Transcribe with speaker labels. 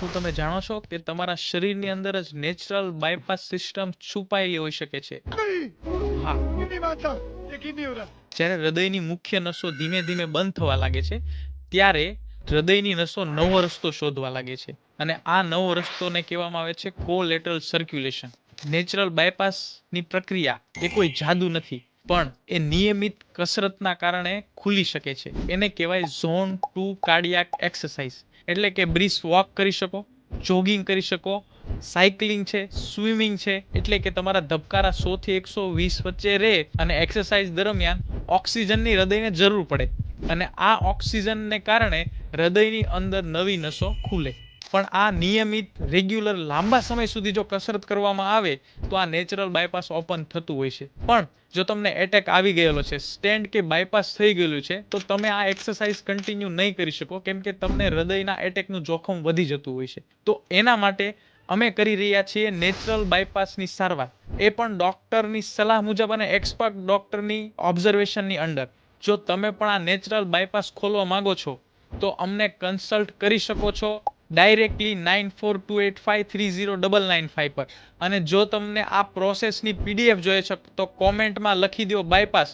Speaker 1: શું તમે જાણો છો કે તમારા શરીરની અંદર જ નેચરલ બાયપાસ સિસ્ટમ છુપાયેલી હોઈ શકે છે? હા. જ્યારે હૃદયની મુખ્ય નસો ધીમે ધીમે બંધ થવા લાગે છે ત્યારે હૃદયની નસો નવો રસ્તો શોધવા લાગે છે અને આ નવો રસ્તોને કહેવામાં આવે છે કોલેટરલ સર્ક્યુલેશન. નેચરલ બાયપાસની પ્રક્રિયા એ કોઈ જાદુ નથી, પણ એ નિયમિત કસરતના કારણે ખુલી શકે છે. એને કહેવાય ઝોન 2 કાર્ડિયાક એક્સરસાઇઝ. એટલે કે બ્રિસ્ક વોક કરી શકો, જોગિંગ કરી શકો, સાયકલિંગ છે, સ્વિમિંગ છે. એટલે કે તમારા ધબકારા 100 થી 120 વચ્ચે રહે અને એક્સરસાઇઝ દરમિયાન ઓક્સિજનની હૃદયને જરૂર પડે અને આ ઓક્સિજનને કારણે હૃદયની અંદર નવી નસો ખુલે. પણ આ નિયમિત રેગ્યુલર લાંબા સમય સુધી જો કસરત કરવામાં આવે તો આ નેચરલ બાયપાસ ઓપન થતું હોય છે. પણ જો તમને એટેક આવી ગયેલો છે, સ્ટેન્ટ કે બાયપાસ થઈ ગયેલું છે, તો તમે આ એક્સરસાઇઝ કન્ટિન્યુ નહીં કરી શકો, કેમ કે તમને હૃદયના એટેકનું જોખમ વધી જતું હોય છે. તો એના માટે અમે કરી રહ્યા છીએ નેચરલ બાયપાસની સારવાર, એ પણ ડોક્ટરની સલાહ મુજબ અને એક્સપર્ટ ડોક્ટરની ઓબ્ઝર્વેશનની અંડર. જો તમે પણ આ નેચરલ બાયપાસ ખોલવા માંગો છો તો અમને કન્સલ્ટ કરી શકો છો ડાયરેક્ટલી 9428530995 પર. અને જો તમને આ પ્રોસેસની પીડીએફ જોઈએ છે તો કોમેન્ટમાં લખી દો બાયપાસ.